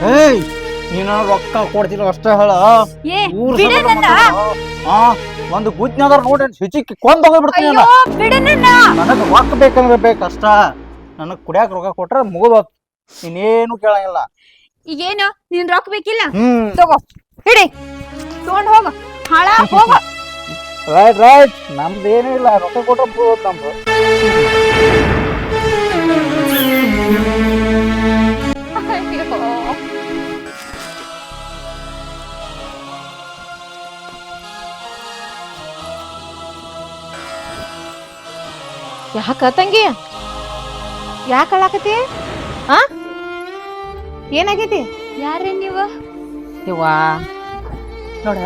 ಏಯ್ ನೀನು ರೊಕ್ಕ ಕೊಡ್ತಿಲ್ಲ ಅಷ್ಟೇ ಹೇಳ ಏ ಊರ್ ಬಿಡ ಸಂಬಂಧ ನನ್ನ. ಮಾತಾಡ್ಬೇಡ. ಒಂದು ಗುಜ್ಞಾದಾರ ನೋಡಿ ಸಿಚಿಕ್ಕಿ ಕೊಂದ್ ಹೋಗ್ಬಿಡ್ತೀನಿ ಅಯ್ಯೋ ಬಿಡ ನನ್ನ. ನನಗೆ ರೊಕ್ಕ ಬೇಕಂದ್ರೆ ಬೇಕಷ್ಟ. ನನಗ್ ಕುಡಿಯಾಕ ರೊಕ್ಕ ಕೊಟ್ರೆ ಮುಗಿದ ನೀನೇನು ಕೇಳಂಗಿಲ್ಲ. ಈಗೇನು ನೀನ್ ರೊಕ್ಕ ಬೇಕಿಲ್ಲ ಹ್ಮ್ ತಗೋ ಹಿಡಿ ತಗೊಂಡ್ ಹೋಗ ಹಾಳ ಹೋಗ. ರೈಟ್ ನಮ್ದು ಏನೂ ಇಲ್ಲ, ರೊಕ್ಕ ಕೊಟ್ರೆ ಮುಗಿದ ನಮ್ದು. ಅಯ್ಯೋ ಯಾಕ ತಂಗಿ ಯಾಕ ಅಳಾಕತಿ ಆ ಏನಾಗೈತಿ ಯಾರೇ ನೀವು? ಯವ್ವಾ ನೋಡ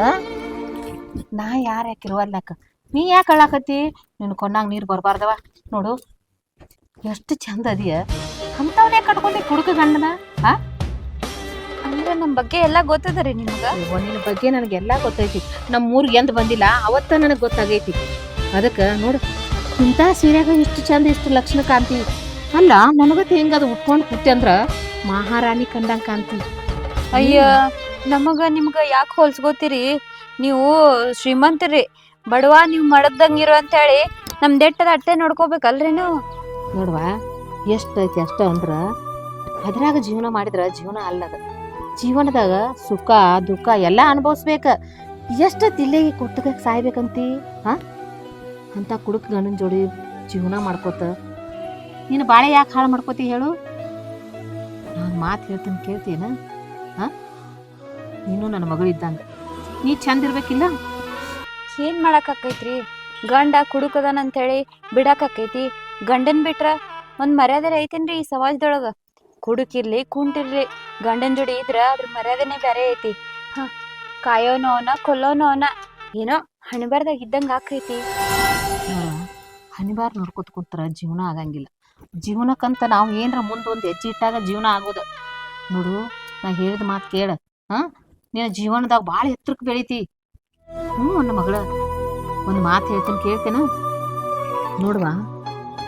ನಾ ಯಾರ ಯಾಕಿರುವಲ್ಲಾಕ ನೀ ಯಾಕೆ ಅಳಾಕತಿ? ನಿನ್ ಕೊಂಡಾಗ ನೀರು ಬರಬಾರ್ದವ. ನೋಡು ಎಷ್ಟು ಚಂದ ಅದಿಯ, ಅಂಥವನ್ನೇ ಕಟ್ಕೊಂಡಿ ಕುಡುಕ ಗಂಡನ. ಅಂದ್ರೆ ನಮ್ ಬಗ್ಗೆ ಎಲ್ಲಾ ಗೊತ್ತದರಿ ನಿಮ್ಗ? ನಿನ್ನ ಬಗ್ಗೆ ನನಗೆಲ್ಲ ಗೊತ್ತೈತಿ. ನಮ್ಮ ಊರಿಗೆ ಎಂದ್ ಬಂದಿಲ್ಲ ಅವತ್ತ ನನಗೆ ಗೊತ್ತಾಗೈತಿ. ಅದಕ್ಕೆ ನೋಡು ಇಂಥ ಸೀರೆಗ ಇಷ್ಟು ಚಂದ ಇಷ್ಟು ಲಕ್ಷಣ ಕಾಣ್ತೀವಿ. ಅಲ್ಲ ನನಗತ್ತೆ ಹೆಂಗದು ಉಟ್ಕೊಂಡು ಕೂತಿ ಅಂದ್ರ ಮಹಾರಾಣಿ ಕಂಡಂಗೆ ಕಾಣ್ತೀವಿ. ಅಯ್ಯ ನಮಗ ನಿಮ್ಗ ಯಾಕೆ ಹೋಲ್ಸ್ಕೋತೀರಿ? ನೀವು ಶ್ರೀಮಂತರಿ, ಬಡವ ನೀವು ಮಡಗ್ದಂಗಿರು ಅಂತ ಹೇಳಿ ನಮ್ ದೆಟ್ಟದ ಅಟ್ಟೆ ನೋಡ್ಕೋಬೇಕಲ್ರಿ ನಾವು. ನೋಡ್ವ ಎಷ್ಟೈತಿ ಅಷ್ಟ ಅಂದ್ರ ಅದ್ರಾಗ ಜೀವನ ಮಾಡಿದ್ರ ಜೀವನ ಅಲ್ಲದ. ಜೀವನದಾಗ ಸುಖ ದುಃಖ ಎಲ್ಲ ಅನುಭವಿಸ್ಬೇಕ. ಎಷ್ಟು ತಿಲ್ಲಿಗೆ ಕೊಟ್ಟಗ ಸಾಯ್ಬೇಕಂತಿ? ಅಂತ ಕುಡುಕ್ ಗಂಡನ ಜೋಡಿ ಜೀವನ ಮಾಡ್ಕೋತ ನೀನು ಬಾಳೆ ಯಾಕೆ ಹಾಳು ಮಾಡ್ಕೋತಿ ಹೇಳು? ನಾನು ಮಾತು ಹೇಳ್ತೀನಿ ಕೇಳ್ತೀನ? ನೀನು ನನ್ನ ಮಗಳು ಇದ್ದಂಗ, ನೀ ಚಂದ ಇರ್ಬೇಕಿಲ್ಲ? ಏನ್ ಮಾಡಾಕೈತ್ರಿ? ಗಂಡ ಕುಡುಕದನ್ ಅಂತ ಹೇಳಿ ಬಿಡಾಕೈತಿ? ಗಂಡನ್ ಬಿಟ್ರ ಒಂದ್ ಮರ್ಯಾದೆ ಐತೇನ್ರಿ ಈ ಸಮಾಜದೊಳಗ? ಕುಡುಕಿರ್ಲಿ ಕುಂಟಿರ್ಲಿ ಗಂಡನ್ ಜೋಡಿ ಇದ್ರ ಅದ್ರ ಮರ್ಯಾದೆನೆ ಬೇರೆ ಐತಿ. ಕಾಯೋನೋ ಅವನ ಕೊಲ್ಲೋನೋ ಅವನ, ಏನೋ ಹಣೆಬಾರ್ದಾಗ ಇದ್ದಂಗ ಆಕೈತಿ. ಹನಿಬಾರ್ ನೋಡ್ಕೊತ ಕೂತ್ರ ಜೀವನ ಆಗಂಗಿಲ್ಲ. ಜೀವನಕ್ಕಂತ ನಾವು ಏನರ ಮುಂದೊಂದು ಹೆಜ್ಜೆ ಇಟ್ಟಾಗ ಜೀವನ ಆಗೋದ. ನೋಡು ನಾ ಹೇಳಿದ ಮಾತು ಕೇಳ. ನೀನು ಜೀವನದಾಗ ಭಾಳ ಎತ್ತರಕ್ಕೆ ಬೆಳಿತಿ. ನನ್ನ ಮಗಳ ಒಂದು ಮಾತು ಹೇಳ್ತೀನಿ ಕೇಳ್ತೇನ? ನೋಡ್ವಾ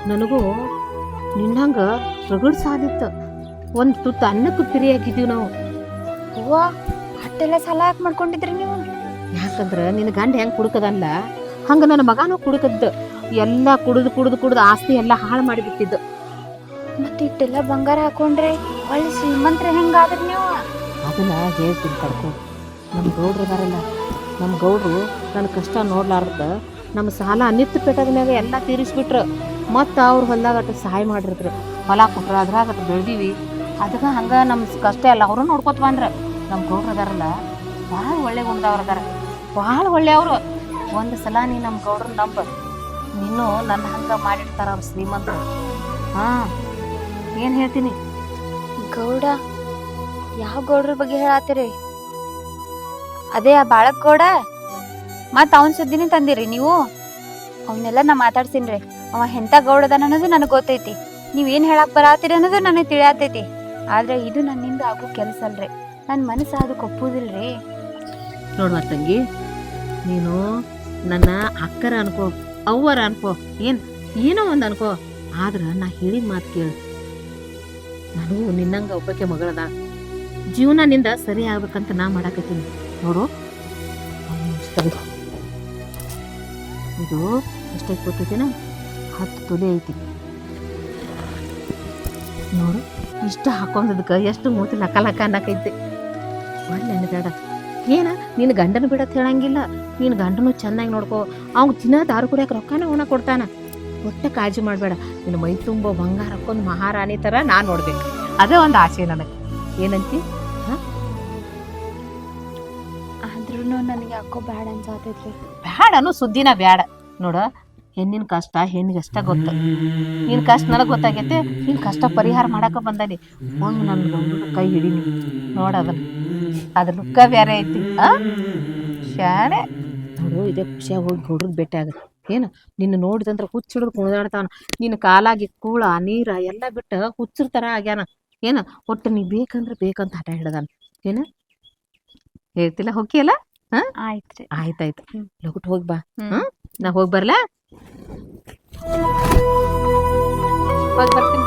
ನನಗೂ ನಿನ್ನಂಗ ರಗಡ್ ಸಾಲಿತ್ತು. ಒಂದು ತುತ್ತು ಅನ್ನಕ್ಕೆ ಪಿರಿ ಹಾಕಿದ್ದೀವಿ ನಾವು. ಹೂವ ಅಟ್ಟೆಲ್ಲ ಸಾಲ ಯಾಕೆ ಮಾಡ್ಕೊಂಡಿದ್ರಿ ನೀವು? ಯಾಕಂದ್ರ ನಿನ್ನ ಗಂಡ ಹೆಂಗ್ ಕುಡುಕದಲ್ಲ ಹಂಗ ನನ್ನ ಮಗನೂ ಕುಡುಕದ್ದು. ಎಲ್ಲ ಕುಡಿದು ಆಸ್ತಿ ಎಲ್ಲ ಹಾಳು ಮಾಡಿಬಿಟ್ಟಿದ್ದು. ಮತ್ತೆ ಇಟ್ಟೆಲ್ಲ ಬಂಗಾರ ಹಾಕೊಂಡ್ರೆ ಒಳ್ಳೆ ಶ್ರೀಮಂತ್ರ ಹೆಂಗಾದ್ರಿ ನೀವು? ಅದನ್ನ ಹೇಳ್ತೀನಿ ಕಡ್ಕೊ. ನಮ್ಮ ಗೌಡ್ರು ಅದಾರಲ್ಲ, ನಮ್ಮ ಗೌಡ್ರು ನನ್ನ ಕಷ್ಟ ನೋಡ್ಲಾರ್ದ ನಮ್ಮ ಸಾಲ ನಿತ್ತು ಪೆಟ್ಟದ ಮ್ಯಾಗ ಎಲ್ಲ ತೀರಿಸ್ಬಿಟ್ರು. ಮತ್ತು ಅವ್ರ ಹೊಲ್ದಾಗಟ್ಟು ಸಹಾಯ ಮಾಡಿದ್ರು, ಹೊಲ ಕೊಟ್ರು, ಅದ್ರಾಗಟ್ಟು ಬೆಳ್ದೀವಿ. ಅದಕ್ಕೆ ಹಂಗೆ ನಮ್ಮ ಕಷ್ಟ ಎಲ್ಲ ಅವರು ನೋಡ್ಕೊತ ಬಂದ್ರೆ. ನಮ್ಮ ಗೌಡ್ರು ಅದಾರಲ್ಲ ಭಾಳ ಒಳ್ಳೆ ಗುಣದವ್ರು ಅದಾರ, ಭಾಳ ಒಳ್ಳೆಯವರು. ಒಂದು ಸಲ ನೀ ನಮ್ಮ ಗೌಡ್ರ ನಂಬ, ನೀನು ನನ್ನ ಹಂಗೆ ಮಾಡಿರ್ತಾರ ಅವ್ರು ಶ್ರೀಮಂತರು. ಏನು ಹೇಳ್ತೀನಿ? ಗೌಡ ಯಾವ ಗೌಡ್ರ ಬಗ್ಗೆ ಹೇಳತ್ತೀರಿ? ಅದೇ ಆ ಬಾಳಕ್ ಗೌಡ? ಮತ್ ಅವನ್ ಸುದ್ದಿನೇ ತಂದಿರಿ ನೀವು? ಅವನ್ನೆಲ್ಲ ನಾ ಮಾತಾಡ್ಸಿನ್ರಿ. ಅವ ಎಂತ ಗೌಡದನ ಅನ್ನೋದು ನನಗ್ ಗೊತ್ತೈತಿ. ನೀವೇನ್ ಹೇಳಕ್ ಬರತ್ತೀರಿ ಅನ್ನೋದು ನನಗ್ ತಿಳಿಯತೈತಿ. ಆದ್ರೆ ಇದು ನನ್ನಿಂದ ಆಗೋ ಕೆಲಸ ಅಲ್ರಿ. ನನ್ ಮನಸ್ಸು ಅದಕ್ಕೆ ಒಪ್ಪುದಿಲ್ರಿ. ನೋಡುವ ತಂಗಿ, ನೀನು ನನ್ನ ಅಕ್ಕರ ಅನ್ಕೋ, ಅವ್ವರ ಅನ್ಕೋ, ಏನೋ ಒಂದು ಅನ್ಕೋ, ಆದ್ರೆ ನಾ ಹೇಳಿದ ಮಾತು ಕೇಳು. ನಾನು ನಿನ್ನಂಗ ಒಬ್ಬಕ್ಕೆ ಮಗಳದ. ಜೀವನ ನಿಂದ ಸರಿ ಆಗ್ಬೇಕಂತ ನಾ ಮಾಡಾಕತ್ತೀನಿ. ನೋಡು ಇದು ಎಷ್ಟೈತಿ ಗೊತ್ತೈತಿನ? 10 ತೊಲೆ ಐತಿ. ನೋಡು ಇಷ್ಟ ಹಾಕೊಂಡದಕ್ಕೆ ಎಷ್ಟು ಮೂತಿ ಲಕ್ಕ ಲಕ್ಕ ಅನ್ನಕೈತಿ. ಒಳ್ಳೆ ಬೇಡ ಏನ ನಿನ್ನ ಗಂಡನ ಬಿಡತ್ ಹೇಳಂಗಿಲ್ಲ. ನೀನು ಗಂಡನು ಚೆನ್ನಾಗಿ ನೋಡ್ಕೋ. ಅವ್ನು ದಿನ ದಾರು ಕುಡಿಯಕ್ಕೆ ರೊಕ್ಕನ ಅವನ ಕೊಡ್ತಾನ. ಒಟ್ಟೆ ಕಾಳಜಿ ಮಾಡಬೇಡ. ನಿನ್ನ ಮೈ ತುಂಬ ಬಂಗಾರ ಹಾಕೊಂಡು ಮಹಾರಾಣಿ ಥರ ನಾನು ನೋಡ್ಬೇಕು. ಅದೇ ಒಂದು ಆಸೆ ನನಗೆ. ಏನಂತಿ? ಆದ್ರೂ ನನಗೆ ಯಾಕೋ ಬ್ಯಾಡ ಅನ್ಸಾತೈತ್ರಿ. ಬ್ಯಾಡ ಅನ್ನೋ ಸುದ್ದಿನ ಬ್ಯಾಡ. ನೋಡ ಹೆಣ್ಣಿನ ಕಷ್ಟ ಹೆಣ್ಣಿಗಷ್ಟ ಗೊತ್ತ. ನಿನ್ನ ಕಷ್ಟ ನನಗೆ ಗೊತ್ತಾಗೈತೆ. ನಿನ್ನ ಕಷ್ಟ ಪರಿಹಾರ ಮಾಡಕ್ಕೆ ಬಂದಾನಿ. ಒಮ್ಮೆ ನನ್ನ ಗಂಡು ಕೈ ಹಿಡೀನಿ ನೋಡ, ಅದ್ರ ಲುಕ್ಕ ಬೇರೆ ಐತಿ. ಶಾಣೆ ನೋಡು. ಇದೇ ಖುಷಿಯಾಗಿ ಹೋಗಿ ಗೌಡ್ರಿಗೆ ಭೇಟಿ ಆಗ. ಏನು ನಿನ್ನ ನೋಡಿದಂದ್ರೆ ಹುಚ್ಚಿಡಿದು ಕುಣಿದಾಡ್ತಾನ. ನಿನ್ನ ಕಾಲಾಗಿ ಕೂಳ ನೀರ ಎಲ್ಲ ಬಿಟ್ಟು ಹುಚ್ಚರ ಥರ ಆಗ್ಯಾನ. ಏನ ಒಟ್ಟು ನೀ ಬೇಕಂದ್ರೆ ಬೇಕಂತ ಹಠ ಹಿಡ್ದಾನ. ಏನು ಹೇಳ್ತಿಲ್ಲ? ಹೋಗಿಯಲ್ಲ? ಆಯ್ತ್ರಿ. ಆಯ್ತಾಯ್ತು, ಲಗುಟ್ ಹೋಗಿ ಬಾ. ನಾ ಹೋಗಿ ಬರ್ಲಾ? ಹೋಗಿ ಬರ್ತೀನಿ.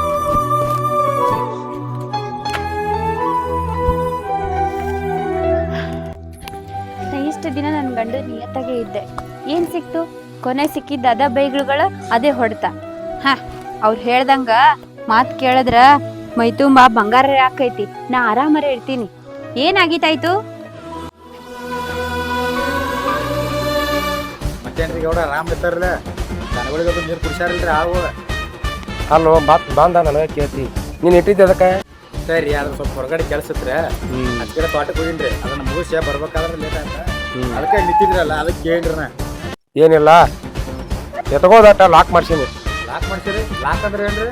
ನಿಯತ್ತಾಗೆ ಇದ್ದೆ. ಏನ್ ಸಿಕ್ತು? ಕೊನೆ ಸಿಕ್ಕಿದ್ದ ಅದ ಬೈಗಳುಗಳ ಅದೇ ಹೊಡ್ತ. ಹ, ಅವ್ರು ಹೇಳ್ದಂಗ ಮಾತ್ ಕೇಳಿದ್ರ ಮೈ ತುಂಬಾ ಬಂಗಾರ ಹಾಕೈತಿ. ನಾ ಆರಾಮರ ಇರ್ತೀನಿ. ಏನಾಗಿತ್ತಾಯ್ತು? ಮತ್ತೇನ್ರಿ ಗೌಡ ಆರಾಮ್ ಇರ್ತಾರಲ್ಲ? ದನಗಳಿಗೆ ನೀರು ಕುಡಿಸಾರಿಲ್ರಿ ಆಳುಗಳ? ಅಲ್ಲೋ ಮತ್ ಬಂದ ನನಗೆ ಕೇಳ್ತಿ ನೀನ್ ಇಟ್ಟಿದ್ದೆ ಅದಕ್ಕೆ ಸರಿ, ಅದ್ರ ಸ್ವಲ್ಪ ಹೊರಗಡೆ ಕೆಲಸ ಇತ್ರ ಅದಕ್ಕೆ ತೋಟಕ್ಕೆ ಹೋಗಿನ್ರಿ. ಅದನ್ನ ಮುಗಿಸಿ ಬರ್ಬೇಕಾದ್ರೆ ಲೇಟ್ ಆಯ್ತ. ಅದಕ್ಕೆ ನಿಂತಿದ್ರಲ್ಲ, ಅದಕ್ಕೆ ಕೇಳ್ರಿ. ನಾ ಏನಿಲ್ಲ ಎತ್ಕೋದಟ್ಟ ಲಾಕ್ ಮಾಡ್ಸೀನಿ. ಲಾಕ್ ಮಾಡ್ತೀರಿ? ಲಾಕ್ ಅಂದ್ರೆ ಏನ್ರಿ?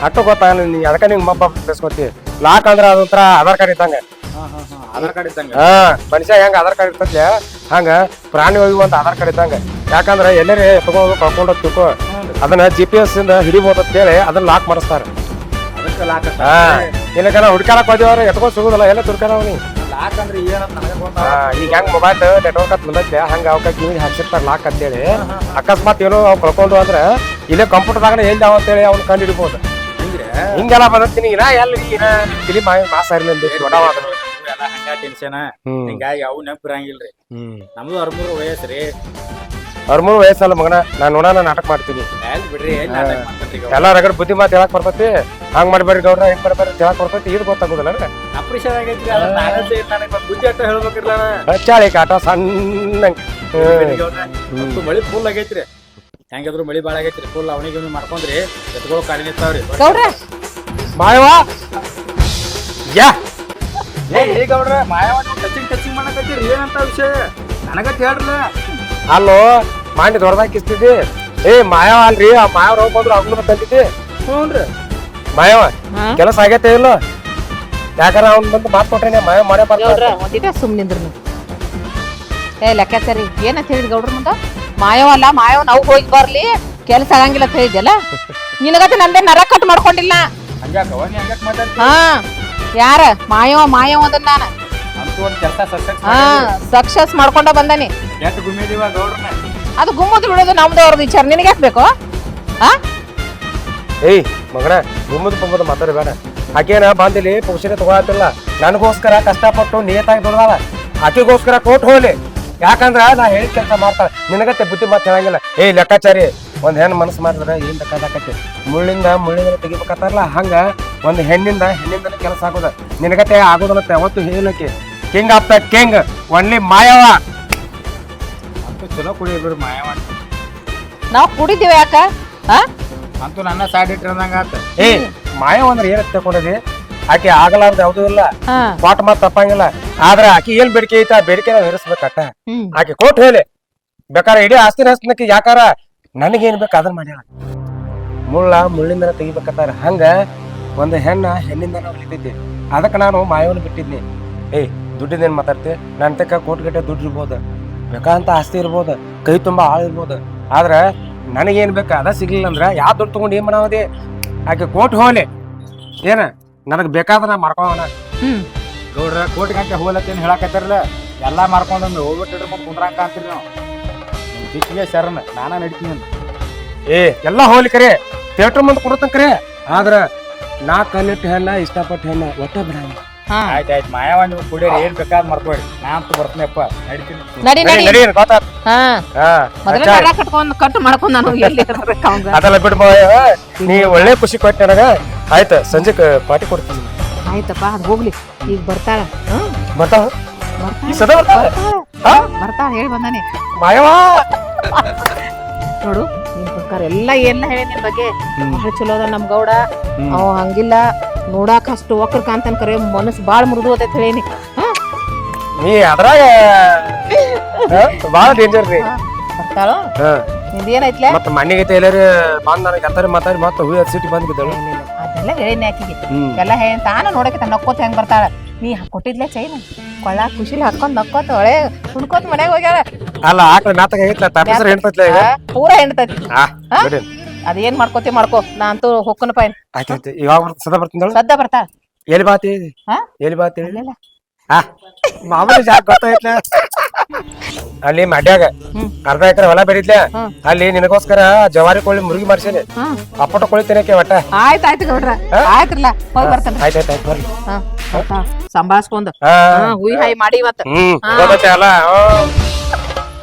ಅಟ್ಟು ಗೊತ್ತಾಗ ನೀ ಅದಕ್ಕೆ ನಿಂಗೆ ಮಬ್ಬ ಬೆಸ್ಕೊತಿ. ಲಾಕ್ ಅಂದ್ರೆ ಅದೊಂಥರ ಆಧಾರ್ ಕಾರ್ಡ್ ಇದ್ದಂಗ. ಆಧಾರ್ ಕಾರ್ಡ್ ಇದ್ದಂಗ? ಮನುಷ್ಯ ಹೆಂಗ ಆಧಾರ್ ಕಾರ್ಡ್ ಇರ್ತತ್ಲೆ ಹಂಗ ಪ್ರಾಣಿಗಳಿಗೂ ಒಂದು ಆಧಾರ್ ಕಾರ್ಡ್ ಇದ್ದಂಗ. ಯಾಕಂದ್ರೆ ಎಲ್ಲರೇ ಎತ್ಕೊಂಡು ಕಳ್ಕೊಂಡು ತಿಳ್ಕೊ ಅದನ್ನ GPS ಇಂದ ಹಿಡಿಬೋದು ಅಂತ ಹೇಳಿ ಅದನ್ನ ಲಾಕ್ ಮಾಡಿಸ್ತಾರ. ಅದಕ್ಕೆ ಲಾಕ್. ಏನಕ್ಕ ಹುಡ್ಕಾಡಕ್ ಹೋದಿವ್ರ ಎತ್ಕೊಂಡ್ ಸಿಗುದಿಲ್ಲ, ಎಲ್ಲ ತಿಳ್ಕೊಳವ್ ನೀ. ಲಾಕ್ ಅಂದ್ರೆ ಏನಂತ ನನಗೆ ಗೊತ್ತಾ? ಈಗ ಹೆಂಗ್ ಮೊಬೈಲ್ ನೆಟ್ವರ್ಕ್ ಅಂತ ಬಂದೈತೆ ಹಂಗ ಅವಕ್ಕ ಕಿವಿಗೆ ಹಾಕ್ಸಿರ್ತಾರ ಲಾಕ್ ಅಂತೇಳಿ. ಅಕಸ್ಮಾತ್ ಏನೋ ಅವ್ ಕಳ್ಕೊಂಡು ಅಂದ್ರೆ ಇಲ್ಲೇ ಕಂಪ್ಯೂಟರ್ದಾಗ ಎಲ್ಲಿ ಅವ ಅಂತೇಳಿ ಅವ್ನ ಕಂಡು ಹಿಡಿಬೋದು. ಹಿಂಗೆಲ್ಲ ಬಂದತ್ತೀನಿ ನಾ ಎಲ್ಲಿ ತಿಳಿ ಮಾಸಾರಿ ಟೆನ್ಷನ್ ಹಿಂಗಾಗಿ ಅವು ನೆನಪಿರಂಗಿಲ್ರಿ. ನಮ್ದು 63 ವಯಸ್ಸ್ರಿ. 63 ವಯಸ್ಸಲ್ಲ ಮಗನ. ನಾನ್ ನೋಡೋಣ ನಾಟಕ ಮಾಡ್ತೀನಿ. ಬಿಡ್ರಿ, ಎಲ್ಲ ರಗಡ್ ಬುದ್ಧಿ ಮಾತು ಹೇಳಕ್ ಬರ್ತೈತಿ. ಹಂಗ್ ಮಾಡ್ಬೇಡ್ರಿ ಗೌಡ್ರ, ಹಿಂಗ್ ಮಾಡ್ಬೇಡ್ರಿ ಹೇಳಕ್ ಬರ್ತೈತಿ. ಇದು ಗೊತ್ತಾಗುದಿಲ್ಲ ಆಪರೇಷನ್ ಆಗೈತ್ರಿ. ಬುದ್ಧಿ ಅಟ್ಟ ಹೇಳ್ಬೇಕಿರ್ಲ. ಹಚ್ಚಾಳಿ ಕಾಟ ಸಣ್ಣ ಮಳಿ ಫುಲ್ ಆಗೈತ್ರಿ. ಹೆಂಗಿದ್ರು ಮಳಿ ಬಾಳ ಆಗೈತ್ರಿ. ಫುಲ್ ಅವನಿಗೆ ಮಾಡ್ಕೊಂಡ್ರಿ ಎತ್ಕೊಳ್ಳೋ ಕಾಡಿ ನಿಂತಾವ್ರಿ. ಗೌಡ್ರ ಮಾಯವಾ ಯಾ ಗೌಡ್ರ ಮಾಯವ ಟಚಿಂಗ್ ಮಾಡಕತ್ತೀರಿ. ಏನಂತ ವಿಷಯ ನನಗತ್ ಹೇಳ್ರಲ್ಲ. ಅಲ್ಲೋ ಮಾಡಿ ದೊಡ್ಡದಾಕಿಸ್ತಿದ್ದಿ. ಮಾಯವ ಅಲ್ರಿ, ಆ ಮಾಯವ ರೋಗ ಬಂದ್ರು ಅವ್ನ ತಂದಿದ್ದಿ. ಹ್ಞೂನ್ರಿ ಮಾಯವ ಕೆಲಸ ಆಗೈತೆ ಇಲ್ಲ? ಯಾಕಂದ್ರ ಅವ್ನ ಬಂದು ಮಾತು ಕೊಟ್ರೇನೆ ಮಾಯವ ಮಾಡೇ ಗೌಡ್ರ ಒಂದಿಟ ಸುಮ್ನಿಂದ್ರು. ಲೆಕ್ಕಾಚಾರಿ ಏನಂತ ಹೇಳಿದ್ ಗೌಡ್ರ ಮುಂದ? ಮಾಯವಲ್ಲ, ಮಾಯವ್ ನಾವು ಹೋಗಿ ಬರ್ಲಿ, ಕೆಲಸ ಆಗಂಗಿಲ್ಲ ಅಂತ ಹೇಳಿದ್ಯಲ್ಲ. ನಿನಗತ್ತೆ ನಂದೇ ನರ ಕಟ್ ಮಾಡ್ಕೊಂಡಿಲ್ಲ. ಹಾ, ಯಾರ ಮಾಯವ ಅದನ್ನ ನಾನು ಸಕ್ಸಸ್ ಮಾಡ್ಕೊಂಡ ಬಂದಾನಿ. ಅದು ಗುಮ್ಮದ್ ಬಿಡೋದು ನಮ್ದು ಅವ್ರದ್ದು ವಿಚಾರ. ನಿನಗೆ ಯಾಕೆ ಬೇಕು? ಮಗನ ಗುಮ್ಮದ್ ಮಾತಾಡಬೇಡ. ಆಕೇನ ಬಂದಿಲಿ ಪುರುಷನೇ ತಗೊಳತಿಲ್ಲ. ನನಗೋಸ್ಕರ ಕಷ್ಟಪಟ್ಟು ನಿಯತಾಗಿ ದುಡ್ದಾಳ. ಆಕೆಗೋಸ್ಕರ ಕೋಟ್ ಹೋಗ್ಲಿ. ಯಾಕಂದ್ರ ನಾ ಹೇಳಿದ ಕೆಲಸ ಮಾಡ್ತಾಳ. ನಿನಗತ್ತೆ ಬುದ್ಧಿ ಮಾತು ಹೇಳಂಗಿಲ್ಲ. ಲೆಕ್ಕಾಚಾರಿ, ಒಂದ್ ಹೆಣ್ಣು ಮನಸ್ಸು ಮಾಡಿದ್ರೆ ಏನ್ ಬೇಕಾಕತಿ. ಮುಳ್ಳಿಂದ ತೆಗಿಬೇಕಾತಾರಲ್ಲ ಹಂಗ ಒಂದ್ ಹೆಣ್ಣಿಂದ ಕೆಲಸ ಆಗೋದ. ನಿನಗತ್ತೆ ಆಗೋದಲ್ಲತ್ತೆ. ಅವತ್ತು ಹೇಳಕ್ಕೆ king of the king only ಮಾಯವ. ಚಲೋ ಕುಡಿಯೋರು ಮಾಯವ. ನಾವ್ ಕುಡಿದೀವಿ ಯಾಕ? ಅಂತೂ ನನ್ನ ಸೈಡ್ ಇಟ್ಟಿರಂಗ ಆತ. ಮಾಯವ ಅಂದ್ರೆ ಏನ್ ತಗೊಂಡದಿ? ಆಕೆ ಆಗಲಾರ್ದ ಯಾವ್ದು ಇಲ್ಲ, ಪಾಟ್ ಮಾತ್ ತಪ್ಪಂಗಿಲ್ಲ. ಆದ್ರ ಆಕಿ ಏನ್ ಬೇಡಿಕೆ ಐತ ಆ ಬೇಡಿಕೆ ನಾವ್ ಇರಿಸ್ಬೇಕಟ್ಟ. ಆಕೆ ಕೋಟ್ ಹೇಳಿ ಬೇಕಾರ ಇಡೀ ಆಸ್ತಿ ನಸ್ನಕ್ಕೆ ಯಾಕಾರ ನನಗೇನ್ ಬೇಕು ಅದನ್ನ ಮಾಡ್ಯಾಳ. ಮುಳ್ಳಿಂದ ತೆಗಿಬೇಕತ್ತಾರ ಹಂಗ ಒಂದ್ ಹೆಣ್ಣಿಂದ ನಾವು ಹಿಡಿತೈತಿ. ಅದಕ್ಕೆ ನಾನು ಮಾಯವನ್ನ ಬಿಟ್ಟಿದ್ನಿ. ದುಡ್ಡಿಂದೇನ್ ಮಾತಾಡ್ತಿ? ನನ್ ತಕ್ಕ ಕೋಟಿಗಟ್ಟೆ ದುಡ್ಡು ಇರ್ಬೋದು, ಬೇಕಾದಂತ ಆಸ್ತಿ ಇರ್ಬೋದು, ಕೈ ತುಂಬಾ ಆಳ್ ಇರ್ಬೋದು. ಆದ್ರ ನನಗೇನ್ ಬೇಕು ಅದ ಸಿಗ್ಲಿಲ್ಲ ಅಂದ್ರ ಯಾವ ದುಡ್ಡು ತಗೊಂಡು ಏನ್ ಮಾಡಾವದಿ? ಆಕೆ ಕೋಟ್ ಹೋಗ್ಲಿ, ಏನ ನನಗ್ ಬೇಕಾದ್ರ ನಾ ಮಾಡ್ಕೋಣ. ಗೌಡ್ರ ಕೋಟಿ ಗಂಟೆ ಹೋಲತ್ತೇನು ಹೇಳಕತ್ತಾರಲ್ಲ, ಎಲ್ಲಾ ಮಾರ್ಕೊಂಡ್ ಹೋಗ್ಬಿಟ್ಟಿಡ್ರಿ ಮುಂದ್ ಕುಂದ್ರಂಕ ಅಂತೀರಿ ನಾವು. ದಿಕ್ಕಿಗೆ ಶರಣ ನಾನ ನಡಿತೀನಿ. ಎಲ್ಲಾ ಹೋಗ್ಲಿ ಕರೆ ಥಿಯೇಟರ್ ಮುಂದೆ ಕೊಡತನ್ ಕರೆ. ಆದ್ರ ನಾ ಕಲ್ಲಿಟ್ಟು ಹೆಣ್ಣ ಇಷ್ಟಪಟ್ಟು ಹೆಣ್ಣ ಒಟ್ಟ ಬಿಡಂಗ. ಆಯ್ತಾಯ್ತು ಮಾಯವ, ನೀವು ಕುಡಿಯೋರಿ ಏನ್ ಬೇಕಾದ್ ಮಾಡ್ಕೊಡಿ. ನಾ ಅಂತೂ ಬರ್ತೀನಪ್ಪ, ನಡಿತೀನಿ. ಕಟ್ ಮಾಡ್ಕೊಂಡ್ ನಾನು ಅದೆಲ್ಲ ಬಿಡ್. ನೀ ಒಳ್ಳೆ ಖುಷಿ ಕೊಟ್ಟು ನನಗ. ಆಯ್ತ ಸಂಜೆಕ್ ಪಾರ್ಟಿ ಕೊಡ್ತೀನಿ. ಆಯ್ತಪ್ಪ, ಅದ್ ಹೋಗ್ಲಿ. ಈಗ ಬರ್ತಾಳ. ಬರ್ತಾಳ ಹೇಳಿ ಬಂದಾನೆ ಮಾಯವಾ. ನೋಡು ನಿನ್ ಪ್ರಕಾರ ಎಲ್ಲ ಏನ ಹೇಳಿ ನಿನ್ ಬಗ್ಗೆ ಬಹಳ ಚಲೋ ಅದ ನಮ್ ಗೌಡ. ಅವ ಹಂಗಿಲ್ಲ, ನೋಡಾಕ ಅಷ್ಟು ಒಕ್ಕರ್ ಕಾಂತನ್ ಕರೆ ಮನಸ್ಸು ಬಾಳ ಮೃದು ಅದ ಹೇಳೀನಿ. ನೀ ಅದ್ರಾಗ ಬಾಳ ಡೇಂಜರ್ ರೀ. ಬರ್ತಾಳ ನಿಂದೇನೈತ್ಲೆ? ಮತ್ತ ಮಣ್ಣಿಗೈತೆ ಎಲ್ಲಾರು ಬಂದ್ ನನಗೆ ಅತ್ತಾರಿ ಮಾತಾಡಿ ಮತ್ತ ಹೂ ಸಿಟಿ ಬಂದ್ಗಿದ್ದಾಳು. ಅದೆಲ್ಲ ಹೇಳಿನಿ ಆಕಿಗೆ. ಎಲ್ಲ ಹೇಳಿ ತಾನ ನೋಡಕ್ಕೆ ನಕ್ಕೋತ ಹೆಂಗ್ ಬರ್ತಾಳ. ನೀ ಕೊಟ್ಟಿದ್ಲೆ ಚೈನ್ ಕೊಳ್ಳ ಖುಷಿಲಿ ಹಾಕೊಂಡ್ ನಕ್ಕೋತ ಒಳೆ ಕುಣ್ಕೋತ ಮನ್ಯಾಗ ಹೋಗ್ಯಾಳ. ಅಲ್ಲ ಆಕಳ ನಾಟಕ ಐತ್ಲ ತಾಪಸ್ರ ಹೆಣ್ತೈತ್ಲ ಈಗ ಪೂರ ಹೆಣ್ತೈತಿ. ಅದೇನ್ ಮಾಡ್ಕೋತಿ ಮಾಡ್ಕೋ, ನಾ ಅಂತೂ ಹೊಕ್ಕನ ಪಾಯ್. ಆಯ್ತಾಯ್ತು, ಇವಾಗ ಸದಾ ಬರ್ತೀನಿ. ಸದ್ದ ಬರ್ತಾಳ. ಎಲ್ಲಿ ಬಾತಿ ಎಲ್ಲಿ ಬಾತಿ ಮಾಮೂಲಿ ಜಾಗ ಗೊತ್ತಾಯ್ತಲ. ಅಲ್ಲಿ ಮಡ್ಯಾಗ ಅರ್ಧ ಎಕರೆ ಹೊಲ ಬೆಳಿದ್ಲ. ಅಲ್ಲಿ ನಿನಗೋಸ್ಕರ ಜವಾರಿ ಕೋಳಿ ಮುರುಗಿ ಮಾಡ್ಸೇನಿ. ಅಪ್ಪಟ ಕೋಳಿ ತಿನ್ನಕ್ಕೆ ಒಟ್ಟ. ಆಯ್ತಾಯ್ತು ಗೌಡ್ರ, ಆಯ್ತ್ರಲ್ಲ ಹೋಗಿ ಬರ್ತಾನ. ಆಯ್ತಾಯ್ತು ಬರ್ರಿ. ಸಂಭಾಳ್ಸ್ಕೊಂಡ್ ಹುಯಿ ಹಾಯಿ ಮಾಡಿ ಇವತ್ತು. ಗೊತ್ತೈತೆ ಅಲ್ಲ.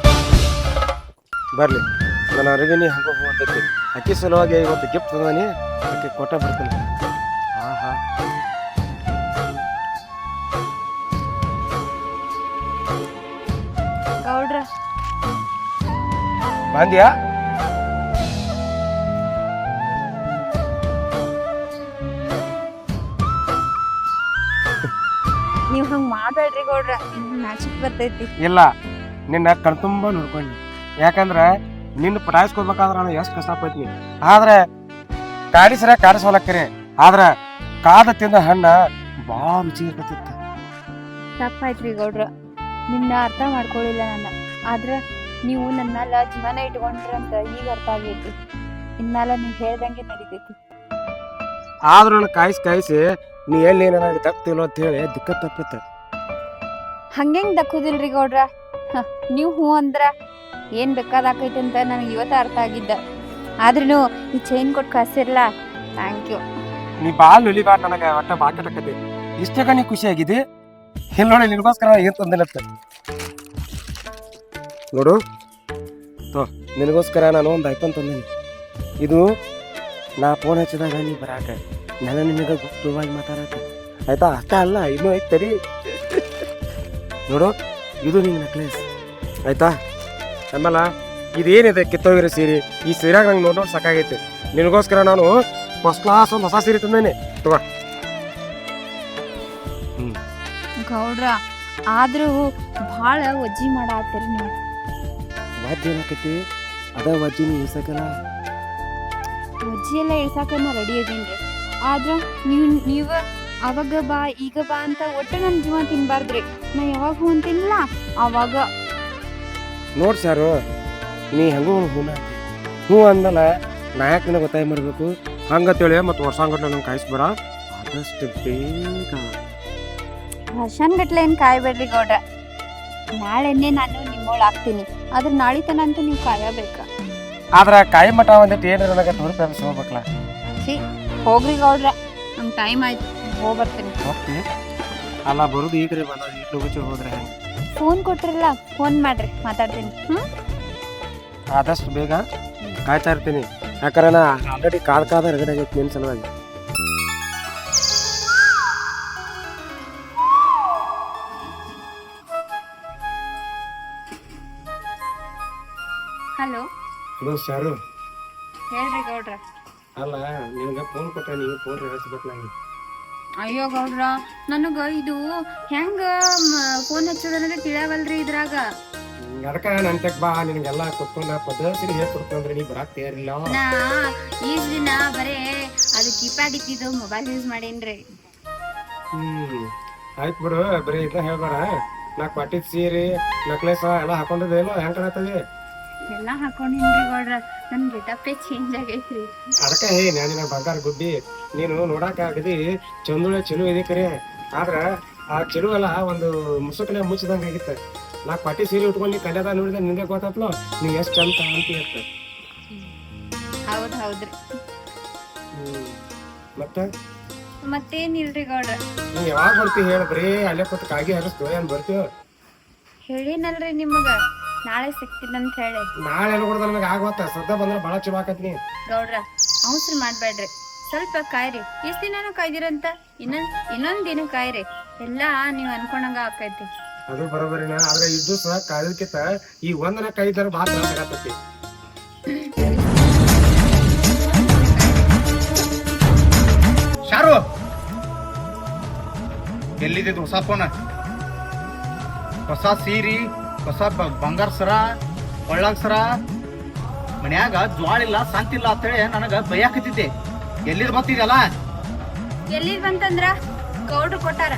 ಬರ್ಲಿ ನನ್ನ ಅರಿವಿನಿ ಹಂಗ ಹೋಗ್ತೈತಿ ಅಕ್ಕಿ ಸಲುವಾಗಿ ಇವತ್ತು ಗಿಫ್ಟ್ ತಂದಾನಿ ಅಕ್ಕಿ ಕೊಟ್ಟ ಬರ್ತೀನಿ ಹಾ ಹಾ ಗೌಡ್ರ ಬಂದ್ಯಾ ನೀವ್ ಹಂಗ್ ಮಾಡ್ಬೇಡ್ರಿ ಗೌಡ್ರ ನಾಚಿಕ್ ಬರ್ತೈತಿ. ಇಲ್ಲ ನಿನ್ನ ಕಣ್ತುಂಬ ನೋಡ್ಕೊಂಡಿ ಯಾಕಂದ್ರ ನಿನ್ನ ಪಟಾಯಿಸ್ಕೋಬೇಕಾದ್ರ ನಾನು ಎಷ್ಟು ಕಷ್ಟಪಡ್ತೀನಿ ಆದ್ರೆ ಕಾಡಿಸ್ರ ಕಾಡಿಸೋಲಕ್ಕರಿ ಆದ್ರ ಕಾದ ತಿಂದ ಹಣ್ಣ ಭಾಳ ರುಚಿ ಇರ್ತೈತಿ. ತಪ್ಪಾಯ್ತ್ರಿ ಗೌಡ್ರ, ನಿನ್ನ ಅರ್ಥ ಮಾಡ್ಕೊಳ್ಳಿಲ್ಲ ನನ್ನ. ಆದ್ರ ನೀವು ನನ್ನ ಮ್ಯಾಲ ಜೀವನ ಇಟ್ಕೊಂಡ್ರಂತ ಈಗ ಅರ್ಥ ಆಗೈತಿ. ಇನ್ಮ್ಯಾಲ ನೀವ್ ಹೇಳ್ದಂಗೆ ನಡಿತೈತಿ. ಆದ್ರೂ ನನ್ನ ಕಾಯಿಸಿ ನೀ ಎಲ್ಲಿ ನನಗೆ ತಪ್ಪಿಲ್ಲ ಅಂತ ಹೇಳಿ ದಿಕ್ಕ ತಪ್ಪಿತ್ತ. ಹಂಗೆಂಗ್ ದಕ್ಕುದಿಲ್ರಿ ಗೌಡ್ರ. ನೀವು ಹ್ಞೂ ಅಂದ್ರ ಏನ್ ಬೇಕಾದಾಕೈತಿ ಅಂತ ನನಗೆ ಇವತ್ತ ಅರ್ಥ ಆಗಿದ್ದ. ಆದ್ರೂ ಈ ಚೈನ್ ಕೊಟ್ಟು ಕಳ್ಸಿರ್ಲ, ಥ್ಯಾಂಕ್ ಯು. ನೀ ಬಾಲ್ ನುಲಿಬಾ ನನಗೆ ಒಟ್ಟ ಬಾಕಟಕತಿ ಇಷ್ಟಕ್ಕ ನೀ ಖುಷಿ ಆಗಿದೆ. ಇಲ್ಲಿ ನೋಡಿ ನಿನಗೋಸ್ಕರ ಏನ್ ತಂದಿಲ್ಲತ್ತ ನೋಡು ತೋ ನಿನಗೋಸ್ಕರ ನಾನು ಒಂದು ಐಫೋನ್ ತಂದೀನಿ. ಇದು ನಾ ಫೋನ್ ಹಚ್ಚಿದಾಗ ನೀ ಬರಾಕ ನಾನು ನಿನಗೆ ಗುಪ್ತವಾಗಿ ಮಾತಾಡಕ ಆಯ್ತಾ. ಅಷ್ಟ ಅಲ್ಲ ಇನ್ನೂ ಐತರಿ ನೋಡು ಇದು ನಿಂಗೆ ನೆಕ್ಲೆಸ್ ಆಯ್ತಾ. ಆಮೇಲೆ ಇದೇನಿದೆ ಕಿತ್ತೋಗಿರೋ ಸೀರೆ, ಈ ಸೀರೆಯಾಗ ನಂಗೆ ನೋಡಿ ಸಾಕಾಗೈತೆ. ನಿನಗೋಸ್ಕರ ನಾನು ಫಸ್ಟ್ ಕ್ಲಾಸ್ ಒಂದು ಹೊಸ ಸೀರೆ ತಂದೇನೆ ತಗೋ. ಗೌಡ್ರ ಆದ್ರೂ ಭಾಳ ವಜ್ಜಿ ಮಾಡಾತ್ತೀರಿ ನೀವು. ವಾದ್ಯ ಏನಾಕೈತಿ ಅದ ವಜ್ಜಿ ನೀ ಇಸಕಲ್ಲ. ವಜ್ಜಿ ಎಲ್ಲ ಇಳ್ಸಾಕನ್ನ ರೆಡಿ ಅದೀನ್ರಿ. ಆದ್ರ ನೀವ ಅವಾಗ ಬಾ ಈಗ ಬಾ ಅಂತ ಒಟ್ಟು ನನ್ನ ಜೀವ ತಿನ್ಬಾರ್ದ್ರಿ. ನಾ ಯಾವಾಗ ಹೂ ಅಂತಿಲ್ಲ ಅವಾಗ. ನೋಡ್ ಸಾರು ನೀ ಹೆಂಗೂ ಹೂನ ಹೂ ಅಂದಲ್ಲ ನಾಯಕನ ಗೊತ್ತಾಯಿ ಮಾಡಬೇಕು ಹಂಗತ್ತೇಳಿ ಮತ್ತು ವರ್ಷಾಂಗಟ್ಲೆ ನಂಗೆ ಕಾಯಿಸ್ಬೇಡ ಆದಷ್ಟು ಬೇಗ. ವರ್ಷಾನ್ಗಟ್ಲೆ ಏನ್ ಕಾಯ್ಬೇಡ್ರಿ ಗೌಡ್ರ. ನಾಳೆನೆ ನಾನು ನಿಮ್ಮೋಳ್ ಆಗ್ತೀನಿ. ಆದ್ರೆ ನಾಳೆ ತನ ಅಂತೂ ನೀವು ಕಾಯಬೇಕ. ಆದ್ರ ಕಾಯಿ ಮಠ ಒಂದಿಟ್ಟು ಏನು ನನಗೆ ತೋರ್ಪಿ ಹೋಗ್ಬೇಕಲ್ಲ. ಹೋಗ್ರಿ ಗೌಡ್ರ, ನಮ್ ಟೈಮ್ ಆಯ್ತು, ಹೋಗ್ ಬರ್ತೀನಿ. ಹೋಗ್ತಿ ಅಲ್ಲ ಬರುದು ಈಗ ರೀ ಬಂದ ಇಟ್ಟು ಗುಚ್ಚಿ ಹೋದ್ರೆ ಹೆಂಗೆ. ಫೋನ್ ಕೊಟ್ರಲ್ಲ, ಫೋನ್ ಮಾಡ್ರಿ, ಮಾತಾಡ್ತೀನಿ. ಆದಷ್ಟು ಬೇಗ ಕಾಯ್ತಾ ಇರ್ತೀನಿ. ಯಾಕಂದ್ರೆ ನಾ ಆಲ್ರೆಡಿ ಕಾದ ರಗಡೆ ಆಗೈತಿ ನಿನ್ನ ಸಲುವಾಗಿ. ಹಲೋ ಹಲೋ ಶಾರು. ಹೇಳ್ರಿ ಗೌಡ್ರ. ಅಲ್ಲ ನಿನಗೆ ಫೋನ್ ಕೊಟ್ಟ ನೀವು ಫೋನ್ ಹಚ್ಬೇಕು ನಂಗೆ. ಅಯ್ಯೋ ಗೌಡ್ರ, ನನಗ ಇದು ಹೆಂಗ ಫೋನ್ ಹಚ್ಚೋದನ್ನೋದೇ ತಿಳಿಯವಲ್ರಿ ಇದ್ರಾಗ. ಅದಕ್ಕೆ ನನ್ನ ತೆಗ್ ಬಾ ನಿನಗೆಲ್ಲ ಕುತ್ಕೊಂಡ ಪದ್ಧತಿ ಹೇಗೆ ಕೊಡ್ಕೊಂಡ್ರೆ ನೀ ಬರಾಕ್ ತಯಾರಿಲ್ಲ. ನಾ ಈಸ್ ದಿನ ಬರೇ ಅದು ಕೀಪ್ಯಾಡ್ ಇತ್ತಿದ್ದು ಮೊಬೈಲ್ ಯೂಸ್ ಮಾಡೇನ್ರಿ. ಆಯ್ತು ಬಿಡು, ಬರೀ ಇದನ್ನ ಹೇಳ್ಬೇಡ. ನಾ ಕೊಟ್ಟಿದ್ ಸೀರೆ ನೆಕ್ಲೆಸ್ ಎಲ್ಲ ಹಾಕೊಂಡಿದ್ದೇನೋ ಹೆಂಗ್ ಕಾಣತ್ತದಿ? ಎಲ್ಲಾ ಹಾಕೊಂಡಿನ್ರಿ ಗೌಡ್ರ, ನನ್ ಗೆಟಪ್ಪೇ ಚೇಂಜ್ ಆಗೈತ್ರಿ. ಅದಕ್ಕೆ ಹೇ ನಾನಿನ ಬಂಗಾರ ಗುಡ್ಡಿ ನೀನು ನೋಡಾಕ ಆಗದಿ ಚಂದುಳೆ ಚೆಲು ಇದೆ ಕರೆ. ಆದ್ರ ಆ ಚೆಲು ಎಲ್ಲ ಒಂದು ಮುಸುಕನೆ ಮುಚ್ಚಿದಂಗ ಆಗಿತ್ತ. ನಾ ಕೊಟ್ಟಿ ಸೀರೆ ಉಟ್ಕೊಂಡು ನೀ ಕಲ್ಯಾದ ನೋಡಿದ್ರೆ ನಿಂಗೆ ಗೊತ್ತಾತ್ಲೋ ನೀ ಎಷ್ಟು ಚಂದ ಅಂತ ಇರ್ತ. ಹೌದ್ರಿ. ಮತ್ತೆ ಮತ್ತೇನಿಲ್ರಿ ಗೌಡ್ರ. ನೀ ಯಾವಾಗ ಬರ್ತೀವಿ ಹೇಳ, ಬರೀ ಅಲ್ಲೇ ಕೂತ್ ಕಾಗಿ ಹರಿಸ್ತು ಏನ್ ಬರ್ತೀವ? ಹೇಳಿನಲ್ರಿ ನಿಮಗ ನಾಳೆ ಸಿಗ್ತೀನಂತ ಹೇಳಿ. ನಾಳೆ ಎಲ್ಲ ಕೊಡ್ದ ನನಗೆ ಆಗತ್ತ ಸದ್ದ ಬಂದ್ರೆ ಭಾಳ ಚಲೋ ಆಕತ್ನಿ. ಗೌಡ್ರ ಅವಸರ ಮಾಡ್ಬೇಡ್ರಿ, ಸ್ವಲ್ಪ ಕಾಯ್ರಿ. ಎಷ್ಟ್ ದಿನಾನು ಕಾಯ್ದಿರಂತ, ಇನ್ನೊಂದ್ ದಿನ ಕಾಯ್ರಿ. ಎಲ್ಲಾ ನೀವ್ ಅನ್ಕೊಂಡಂಗ ಆಕೈತಿ. ಅದು ಬರೋಬರಿನ, ಆದ್ರೆ ಇದ್ದು ಸಹ ಕಾಯ್ದಕ್ಕಿಂತ ಈ ಒಂದನ ಕಾಯ್ದಾರ ಭಾಳ ತ್ರಾಸ ಆಗತ್ತೈತಿ. ಶಾರು ಎಲ್ಲಿದ್ದು ಹೊಸ ಫೋನ್, ಹೊಸ ಸೀರಿ, ಹೊಸ ಬಂಗಾರ ಸರ, ಒಳ್ಳಾಗ ಸರ, ಮನ್ಯಾಗ ಜ್ವಾಳಿಲ್ಲ ಶಾಂತಿಲ್ಲ ಅಂತೇಳಿ ನನಗ ಬೈಯಾಕತ್ತಿದ್ದೆ. ಎಲ್ಲಿದ್ ಬಂತಿದಲ್ಲ? ಎಲ್ಲಿದ್ ಬಂತಂದ್ರ ಗೌಡ್ರು ಕೊಟ್ಟಾರ.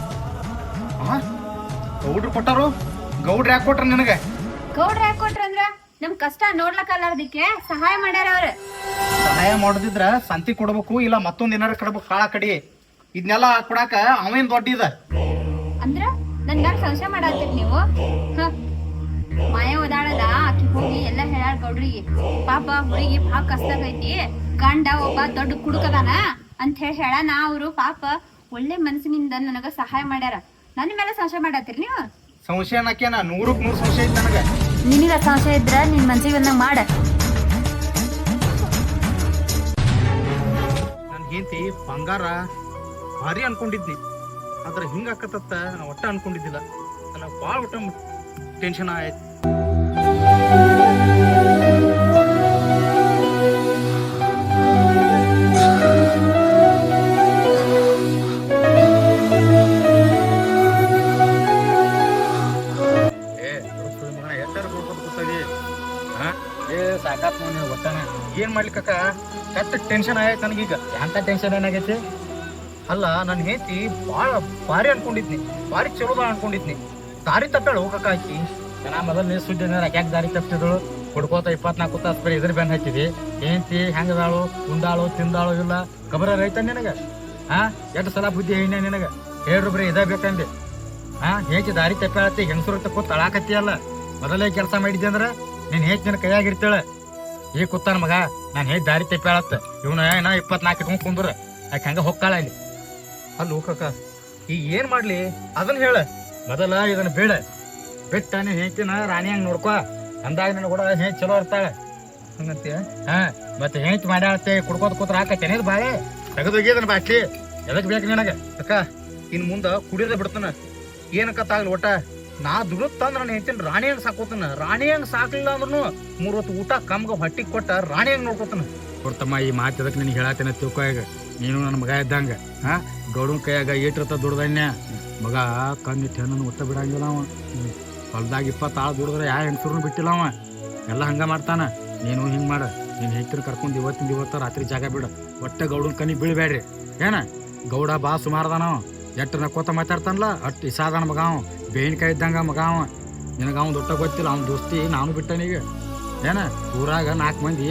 ಗೌಡ್ರು ಕೊಟ್ಟಾರು? ಗೌಡ್ರು ಯಾಕೆ ಕೊಟ್ರ ನನಗೆ? ಗೌಡ್ರು ಯಾಕೆ ಕೊಟ್ರಂದ್ರ ನಮ್ ಕಷ್ಟ ನೋಡ್ಲಕ್ಕಲ್ಲಾರ್ದಿಕ್ಕೆ ಸಹಾಯ ಮಾಡ್ಯಾರ ಅವ್ರ. ಸಹಾಯ ಮಾಡೋದಿದ್ರ ಸಂತಿ ಕೊಡ್ಬೇಕು, ಇಲ್ಲ ಮತ್ತೊಂದ್ ಏನಾರ ಕಡ್ಬೇಕು ಕಾಳ ಕಡಿ. ಇದನ್ನೆಲ್ಲ ಕೊಡಾಕ ಅವೇನ್ ದೊಡ್ಡ ಇದ ಅಂದ್ರ ನನ್ಗಾರ ಸಂಶಯ ಮಾಡತ್ತೀರಿ ನೀವು. ಮಾಯ ಓದಾಳಲ್ಲ, ಆಕಿ ಹೋಗಿ ಎಲ್ಲ ಹೇಳಾಳ ಗೌಡ್ರಿಗೆ. ಪಾಪ ಹುಡುಗಿ ಭಾಳ ಕಷ್ಟದೈತಿ, ಗಂಡ ಒಬ್ಬ ದೊಡ್ಡ ಕುಡುಕದಾನ ಅಂತ ಹೇಳಾನ. ಅವ್ರು ಪಾಪ ಒಳ್ಳೆ ಮನಸ್ಸಿನಿಂದ ನನಗ ಸಹಾಯ ಮಾಡ್ಯಾರ. ನನ್ನ ಮೇಲೆ ಸಂಶಯ ಮಾಡತ್ತೀರಿ ನೀವು? ಸಂಶಯ ಅನ್ನಕೇನ 100ಕ್ಕೆ 100 ಸಂಶಯ ಐತಿ ನನಗ. ನಿನಗ ಸಂಶಯ ಇದ್ರ ನಿನ್ ಮನ್ಸಿಗೆ ಬಂದಂಗ ಮಾಡ. ನನ್ನ ಹೆಂಡತಿ ಬಂಗಾರ ಭಾರಿ ಅನ್ಕೊಂಡಿದ್ನಿ, ಆದ್ರೆ ಹಿಂಗ ಆಕತ್ತ ನಾ ಒಟ್ಟ ಅನ್ಕೊಂಡಿದ್ದಿಲ್ಲ. ನನಗೆ ಭಾಳ ಒಟ್ಟ ಟೆನ್ಷನ್ ಆಯ್ತು. ಸಾಕಾತ್ ನೋಡಿ ಒಟ್ಟನ ಏನ್ ಮಾಡ್ಲಿಕ್ಕ ಕಷ್ಟ ಟೆನ್ಷನ್ ಆಯ್ತು ನನಗೀಗ. ಎಂತ ಟೆನ್ಷನ್ ಏನಾಗೈತಿ ಅಲ್ಲ, ನನ್ನ ಹೆಂಡತಿ ಭಾಳ ಭಾರಿ ಅನ್ಕೊಂಡಿದ್ನಿ, ಭಾರಿ ಚಲೋದ ಅನ್ಕೊಂಡಿದ್ನಿ. ದಾರಿ ತಪ್ಪಾಳ ಹೋಗಕ್ಕ ಆಕಿ. ನಾ ಮೊದಲು ಸುದ್ದಿ ಯಾಕೆ ದಾರಿ ತಪ್ಪಿದ್ರು ಹುಡ್ಕೋತ 24 ತಾಸು ಬರೀ ಇದ್ರ ಬೆನ್ ಹಚ್ಚಿದಿ. ಹೆಂಡತಿ ಹೆಂಗದಾಳು, ಉಂಡಾಳು ತಿಂದಾಳು ಇಲ್ಲ ಖಬರ ರೈತ ನಿನಗ? ಎಷ್ಟು ಸಲ ಬುದ್ಧಿ ಹೇಳ ನಿನಗ? ಹೇಳ್ರು ಬರೀ ಇದ ಬೇಕಂದೆ. ಹೆಂಚಿ ದಾರಿ ತಪ್ಪಾಳತ್ತಿ ಹೆಂಗಸರು ತಕ್ಕೂ ತಳಾಕತ್ತಿ ಅಲ್ಲ. ಮೊದಲೇ ಕೆಲಸ ಮಾಡಿದ್ದೆ ಅಂದ್ರ ನೀನ್ ಹೆಂಚ್ ನಿನ್ನ ಕೈಯಾಗಿರ್ತಾಳ. ಈಗ ಕೂತಾನ ಮಗ, ನಾನು ಹೇಳಿ ದಾರಿ ತಪ್ಪಾಳತ್ತ. ಇವನು ಏನೋ 24 ಇಟ್ಕೊಂಡ್ ಕುಂದ್ರ ಆಕೆ ಹಂಗ ಹೊಕ್ಕಾಳ ಇಲ್ಲಿ. ಅಲ್ಲಿ ಹೋಗಕ್ಕ ಈಗ ಏನ್ ಮಾಡ್ಲಿ ಅದನ್ನ ಹೇಳ. ಮೊದಲ ಇದನ್ನ ಬೇಡ ಬಿಟ್ಟ ನೀನ್ ಹೆಂಚಿನ ರಾಣಿ ಹಂಗ ನೋಡ್ಕೊ. ಅಂದಾಗ ನನ್ ಕೂಡ ಹೆಂಚ್ ಚಲೋ ಇರ್ತಾಳೆ ಹಂಗಂತೀಯ. ಮತ್ತೆ ಹೆಂಚ್ ಮಾಡ್ಯಾಳತ್ತೆ ಕುಡ್ಕೋತ ಕೂತ್ರ ಹಾಕತ್ತೇನೇದ್ ಬಾಳೆ ತೆಗೆದೋಗಿದನ ಬಾಟ್ಲಿ. ಎದಕ್ ಬೇಕು ನಿನಗ ಅಕ್ಕ? ಇನ್ ಮುಂದ ಕುಡಿಯೋದ ಬಿಡ್ತಾನ ಏನಕ್ಕತ್ತಾಗ್ಲಿ. ಒಟ್ಟ ನಾ ದುಡುತ್ತಂದ್ರ ನನ್ನ ಹೆಂಚಿನ ರಾಣಿ ಹಂಗ ಸಾಕೋತಾನ. ರಾಣಿ ಹಂಗ ಸಾಕ್ಲಿಲ್ಲ ಅಂದ್ರೂ 3 ಹೊತ್ತು ಊಟ ಕಮ್ಗ ಹೊಟ್ಟಿಗೆ ಕೊಟ್ಟ ರಾಣಿ ಹಂಗ ನೋಡ್ಕೋತಾನ. ಕೊಡ್ತಮ್ಮ ಈ ಮಾತು ಎದಕ್ ನಿನಗೆ ಹೇಳತ್ತೇನೆ ತಿಳ್ಕೊ. ಈಗ ನೀನು ನನ್ನ ಮಗ ಇದ್ದಂಗ ಗೌಡನ ಕೈಯಾಗ ಏಟಿರ್ತ ದುಡ್ದನ್ಯ ಮಗ ಕಣ್ಣಿಟ್ಟು ಹೆಣ್ಣನ್ನು ಒಟ್ಟ ಬಿಡಂಗಿಲ್ಲ ಅವ. ಹೊಲ್ದಾಗ 20 ಆಳು ದುಡಿದ್ರೆ ಯಾವ ಹೆಣ್ಸೂರ್ನು ಬಿಟ್ಟಿಲ್ಲ ಅವ. ಎಲ್ಲ ಹಂಗ ಮಾಡ್ತಾನ. ನೀನು ಹಿಂಗ್ ಮಾಡ, ನೀನ್ ಹೆಂಡತಿನ ಕರ್ಕೊಂಡು ಇವತ್ತು ರಾತ್ರಿ ಜಾಗ ಬಿಡ. ಒಟ್ಟ ಗೌಡನ ಕಣ್ಣಿಗೆ ಬೀಳ್ಬೇಡ್ರಿ ಏನ. ಗೌಡ ಬಾ ಸುಮಾರದಾನ, ಎಟ್ಟು ನಕ್ಕೋತ ಮಾತಾಡ್ತಾನಲ್ಲ ಅಟ್ಟು ಇಸಾದಾನ ಮಗ. ಅವ ಬೇವಿನಕಾಯಿ ಇದ್ದಂಗ ಮಗ ಅವ. ನಿನಗ ಅವ್ನು ದೊಡ್ಡ ಗೊತ್ತಿಲ್ಲ, ಅವ್ನ ದೋಸ್ತಿ ನಾನು ಬಿಟ್ಟನೀಗ ಏನ. ಊರಾಗ 4 ಮಂದಿ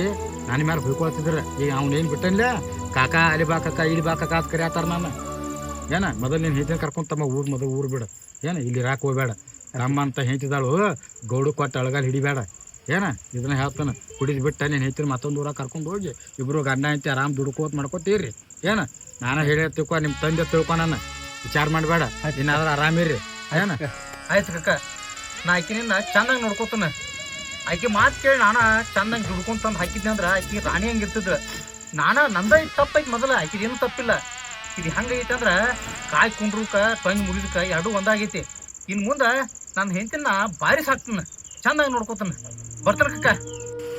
ನನ್ನ ಮೇಲೆ ಹೊಯ್ಕೊಳ್ತಿದ್ರ. ಈಗ ಅವ್ನೇನು ಬಿಟ್ಟನ್ಲ ಕಾಕ ಅಲ್ಲಿ ಬಾ ಕಾಕ ಇಲ್ಲಿ ಬಾ ಕಾಕ ಅಂತ ಕರಿಯಾತಾರ ನಾನು ಏನ. ಮೊದಲು ನೀನು ಹೆಂಡತಿನ ಕರ್ಕೊಂತಮ್ಮ ಊರು ಬಿಡ ಏನ. ಇಲ್ಲಿ ರಾಕ್ ಹೋಗ್ಬೇಡ. ನಮ್ಮ ಅಂತ ಹೆಂಡತಿದಾಳು ಗೌಡು ಕೊಟ್ಟು ಅಳಗಾಲ ಹಿಡಿಬೇಡ ಏನ. ಇದನ್ನ ಹೇಳ್ತಾನ. ಕುಡಿದ್ ಬಿಟ್ಟ ನೀನು ಹೆಂಡತಿನ ಮತ್ತೊಂದು ಊರಾಗ ಕರ್ಕೊಂಡು ಹೋಗಿ ಇಬ್ರು ಗಂಡ ಹೆಂಡತಿ ಆರಾಮ್ ದುಡ್ಕೋತ್ ಮಾಡ್ಕೋತೀರಿ ಏನ. ನಾನು ಹೇಳಿ ತಿಳ್ಕೊ, ನಿಮ್ಮ ತಂದೆ ತಿಳ್ಕೊ, ನನ್ನ ವಿಚಾರ ಮಾಡಬೇಡ. ಇನ್ನಾದ್ರೂ ಆರಾಮಿರ್ರಿ ಏನ. ಆಯ್ತು ಕಕ್ಕ, ನಾ ಆಕಿನಿಂದ ಚಂದಂಗೆ ನೋಡ್ಕೋತಾನ. ಆಕಿ ಮಾತು ಕೇಳಿ ನಾನ ಚಂದಂಗೆ ದುಡ್ಕೊಂಡ್ ತಂದು ಹಾಕಿದ್ನಿ ಅಂದ್ರ ಆಕಿ ರಾಣಿ ಹಂಗೆ ಇರ್ತಿದ್ರ. ನಂದ ಇದು ತಪ್ಪೈತಿ ಮೊದಲ, ಆಕಿದೇನು ತಪ್ಪಿಲ್ಲ. ಇದು ಹೆಂಗೈತಿ ಅಂದ್ರ ಕಾಯಿ ಕುಂಡ್ರಕ ಟೊಂಜ್ ಮುರಿದಕ್ಕ ಎರಡೂ ಒಂದಾಗೈತಿ. ಇನ್ ಮುಂದ ನನ್ನ ಹೆಂಡತಿನ ಭಾರಿ ಸಾಕ್ತಾನ, ಚಂದಾಗಿ ನೋಡ್ಕೋತಾನ. ಬರ್ತಾನ ಕಕ್ಕ.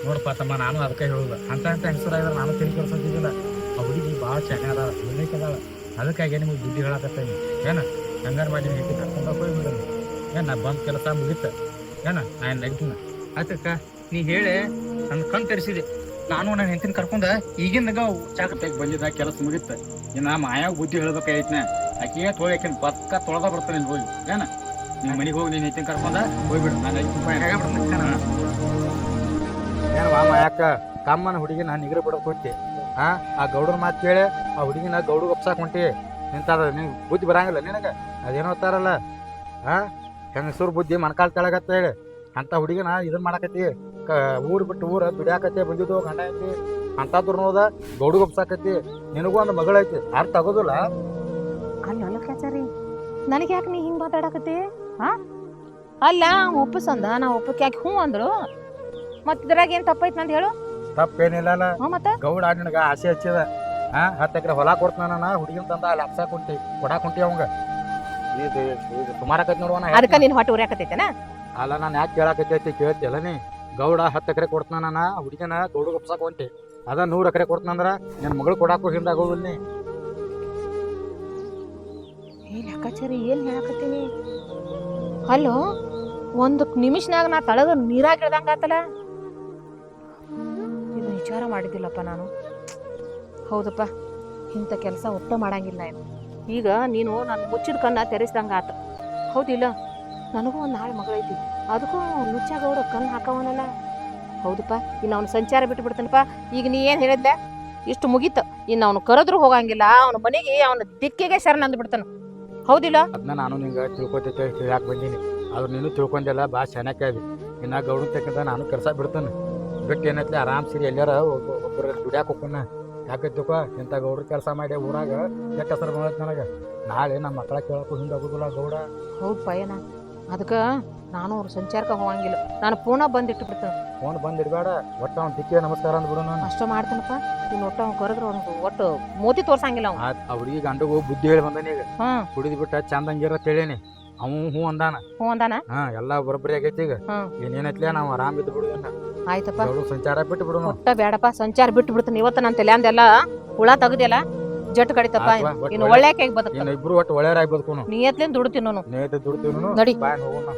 ನೋಡಪ್ಪ ತಮ್ಮ, ನಾನು ಅದಕ್ಕೆ ಹೇಳುದ ಅಂತ ಹೆಂಗಸರಾಗ ನಾನು ತಿಳಿ ಕೆಲ್ಸಂತಿದ್ದಿಲ್ಲ. ಆ ಹುಡುಗಿ ಭಾಳ ಚೆನ್ನಾಗ ಅದಾಳ, ಅದಾಳ. ಅದಕ್ಕಾಗಿ ನಿಮಗೆ ಬುದ್ಧಿ ಹೇಳಕತ್ತೇನೆ ಏನ. ಹಂಗಾರ ಮಾಡಿ ಹೆಂಡತಿ ಕರ್ಕೊಂಡು ಹೋಗ್ಬಿಡ ಏನ. ನಾ ಬಂದ್ ಕೆಲಸ ಮುಗಿತ ಏನ, ನಾನು ನಗ್ತೀನ. ಆಯ್ತಕ್ಕ, ನೀ ಹೇಳಿ ನನ್ನ ಕಣ್ ತೆರೆಸಿದೆ. ನಾನು ನನ್ನ ಹೆಂಡತಿನ ಕರ್ಕೊಂಡ ಈಗಿಂದಾಗ ಚಾಕತ್ತಾಗಿ ಬಂದಿದ್ದ ಕೆಲಸ ಮುಗಿತ. ಇನ್ನ ಮಾಯಾಗ ಬುದ್ಧಿ ಹೇಳ್ಬೇಕಾಯ್ತನ. ಆಕೆ ತೊಳಿ ಆಕಿನ ಪಕ್ಕ ತೊಳೆದ ಬರ್ತಾನೆ ಹೋಗಿ ಏನ. ನಿಮ್ಮ ಮನೆಗೆ ಹೋಗಿ ನೀನು ಹೆಂಡತಿನ ಕರ್ಕೊಂಡ ಹೋಗ್ಬಿಡು. ನಾನು 5 ರೂಪಾಯಿ ಏನವಾ ಮಾಯಾಕ ಕಮ್ಮನ ಹುಡುಗಿನ ನಿಗ್ರ ಬಿಡೋಕೆ ಹೋಗ್ತಿ. ಆ ಗೌಡನ ಮಾತು ಕೇಳಿ ಆ ಹುಡುಗಿನ ಗೌಡು ಒಪ್ಸಾಕ್ ಹೊಂಟಿ ನಿಂತಾರ. ನಿನ್ ಬುದ್ಧಿ ಬರಂಗಿಲ್ಲ ನಿನಗ? ಅದೇನೋ ತಾರಲ್ಲ ಹೆಂಗಸೂರ್ ಬುದ್ಧಿ ಮನ್ಕಾಲ್ ತೆಳಗತ್ತ ಹೇಳಿ ಅಂತ ಹುಡುಗಿನ ಇದನ್ ಮಾಡಾಕತಿ. ಊರ್ ಬಿಟ್ಟು ಊರ ದುಡಿಯಾಕತಿ ಬಂದಿದ್ದು ಗಂಡ ಐತಿ ಅಂತದ್ರ ನೋದ ಗೌಡು ಒಪ್ಸಾಕತಿ. ನಿನಗೂ ಒಂದು ಮಗಳೈತಿ, ಅರ್ಥ ಆಗೋದಿಲ್ಲ. ಅಲ್ಲೊಲಕಾಚಾರಿ, ನನಗೆ ಯಾಕೆ ನೀ ಹಿಂಗ್ ಮಾತಾಡಕತ್ತಿ? ಅಲ್ಲ ಒಪ್ಪಸಂದ, ನಾ ಒಪ್ಪಕ್ಕೆ ಯಾಕೆ ಹ್ಞೂ ಅಂದ್ರು? ಮತ್ ಇದ್ರಾಗ ಏನ್ ತಪ್ಪೈತಿ ನಂದು ಹೇಳು? ತಪ್ಪೇನಿಲ್ಲ. ಮತ್ತೆ ಗೌಡ ನಿನಗ ಆಸೆ ಹಚ್ಚಿದ 10 ಎಕರೆ ಹೊಲ ಕೊಡ್ತಾನ. ಹುಡುಗಿನ ತಂದ ಅಲ್ಲಿ ಹಪ್ಸಾಕ್ ಹೊಂಟಿ ಕೊಡಾಕ್ ಹೊಂಟಿ ಅವಂಗ. ಸುಮಾರಕೈತಿ ನೋಡುವ. ಅದಕ್ಕ ನೀನ್ ಹೊಟ್ಟೆ ಉರಿಯಾಕತ್ತೈತೇನ? ಅಲ್ಲ, ನಾನು ಯಾಕೆ ಕೇಳಾಕತ್ತೈತಿ ಕೇಳ್ತಿಲ್ಲ ನೀ. ಗೌಡ 10 ಎಕರೆ ಕೊಡ್ತಾನ, ಹುಡುಗಿನ ಗೌಡ ಒಪ್ಸಾಕ್ ಹೊಂಟಿ. ಅದ 100 ಎಕರೆ ಕೊಡ್ತಾನಂದ್ರ ನನ್ನ ಮಗಳು ಕೊಡಾಕು ಹಿಂದಾಗೋದಿಲ್ಲ ನೀ. ಲೆಕ್ಕಾಚಾರಿ ಏನ್ ಹೇಳಕತ್ತೀನಿ? ಅಲ್ಲೋ, ಒಂದು ನಿಮಿಷನಾಗ ನಾ ತಳಗ ನೀರಾಗ ಇಳ್ದಂಗ ಆತಲ್ಲ. ಇದು ವಿಚಾರ ಮಾಡಿದ್ದಿಲ್ಲಪ್ಪ ನಾನು. ಹೌದಪ್ಪ, ಇಂಥ ಕೆಲಸ ಒಟ್ಟ ಮಾಡಂಗಿಲ್ಲ ಏನು. ಈಗ ನೀನು ನನ್ನ ಮುಚ್ಚಿದ ಕಣ್ಣ ತೆರೆಸ್ದಂಗ ಆತ. ಹೌದಿಲ್ಲ? ನನಗೂ ಒಂದು ನಾಳೆ ಮಗಳೈತಿ, ಅದಕ್ಕೂ ನುಚ್ಚಾಗೌಡ ಕಣ್ಣು ಹಾಕವನಲ್ಲ. ಹೌದಪ್ಪ, ಇನ್ನು ಅವ್ನು ಸಂಚಾರ ಬಿಟ್ಟು ಬಿಡ್ತಾನಪ್ಪ. ಈಗ ನೀ ಏನು ಹೇಳಿದ್ಲೆ ಇಷ್ಟು ಮುಗೀತು. ಇನ್ನು ಅವನು ಕರೆದ್ರು ಹೋಗಂಗಿಲ್ಲ, ಅವನ ಮನೆಗೆ ಅವನ ದಿಕ್ಕಿಗೆ ಶರಣಂದು ಬಿಡ್ತಾನ. ಹೌದಿಲ್ಲ? ಅದನ್ನ ನಾನು ನಿಂಗೆ ತಿಳ್ಕೊತೈತೆ ಯಾಕೆ ಬಂದೀನಿ. ಆದ್ರೆ ನೀನು ತಿಳ್ಕೊಂಡೆಲ್ಲ ಭಾಳ ಚೆನ್ನಾಗಿ ಆಗಿ. ಇನ್ನು ಗೌಡನ ತಕ್ಕಂತ ನಾನು ಕೆಲಸ ಬಿಡ್ತಾನೆ ಬಿಟ್ಟು ಏನೈತಿ ಆರಾಮ್ ಸಿರಿ ಎಲ್ಲಾರ ಒಬ್ಬರು ದುಡ್ಯಾಕ ಹೋಗ್ತಾನ. ಯಾಕೈತಿಪ್ಪ, ಇಂಥ ಗೌಡ್ರ ಕೆಲಸ ಮಾಡಿ ಊರಾಗ ಕೆಟ್ಟ ಹೆಸರು ಬಂದೈತಿ ನನಗೆ. ನಾಳೆ ನಮ್ಮ ಮಕ್ಕಳ ಕೇಳಕ್ಕೂ ಹಿಂದಾಗೋದಿಲ್ಲ ಗೌಡ. ಹೌದಪ್ಪ, ಏನ ಅದಕ್ಕ ನಾನು ಅವ್ರ ಸಂಚಾರಕ್ಕೆ ಹೋಗಂಗಿಲ್ಲ ನಾನು ಪೂನಾ ಬಂದಿಟ್ಟು ಬಿಡ್ತೇನೆ. ಫೋನ್ ಬಂದ್ ಇಡ್ಬೇಡ ಒಟ್ಟ ಅವ್ನ ತಿಕ್ಕಿ ನಮಸ್ಕಾರ ಅಂದ್ಬಿಡು ನಾನು. ಅಷ್ಟ ಮಾಡ್ತೇನಪ್ಪ. ಇನ್ನು ಒಟ್ಟು ಅವ್ನು ಕರೆದ್ರೆ ಅವ್ನಿಗೆ ಒಟ್ಟು ಮೋತಿ ತೋರ್ಸಂಗಿಲ್ಲ ಅವ್ನು. ಆ ಹುಡುಗಿ ಗಂಡಗೂ ಬುದ್ಧಿ ಹೇಳಿ ಬಂದಾನ ಈಗ. ಹ್ಮ್ ಕುಡಿದ್ ಬಿಟ್ಟ ಚಂದಂಗಿರ ಹೇಳೇನಿ. ಅವ್ ಹೂ ಅಂದಾನ. ಹ್ಞೂ ಅಂದಾನ. ಹಾ ಎಲ್ಲಾ ಬರೋಬ್ಬರಿ ಆಗೈತಿ ಈಗ. ಹ್ಮ್ ಏನೇನೈತ್ಲೆ ನಾವು ಆರಾಮ್ ಇದ್ದು ಬಿಡುದನ್ನ. ಆಯ್ತಪ್ಪ. ಅವ್ರು ಸಂಚಾರ ಬಿಟ್ಟು ಬಿಡು ನಾವು. ಒಟ್ಟ ಬೇಡಪ್ಪ ಸಂಚಾರ ಬಿಟ್ಟು ಬಿಡ್ತೀನಿ. ಇವತ್ತು ನನ್ನ ತಲೆಯಂದೆಲ್ಲ ಹುಳ ತೆಗ್ದೆಲ್ಲ ಜಟ್ಟು ಕಡಿತಪ್ಪ. ಇನ್ನು ಒಳ್ಳೆ ಕೈಗೆ ಬದುಕ ಇನ್ನು ಇಬ್ರು ಒಟ್ಟು ಒಳ್ಳೆಯರಾಗಿ ಬದುಕೋನು. ನಿಯತ್ಲಿಂದ ದುಡ್ತೀನಿ ನಾನು. ನೇತ ದುಡ್ತೀವಿ ನಡಿ. ಬಾಯ್ ಹೋಗೋಣ.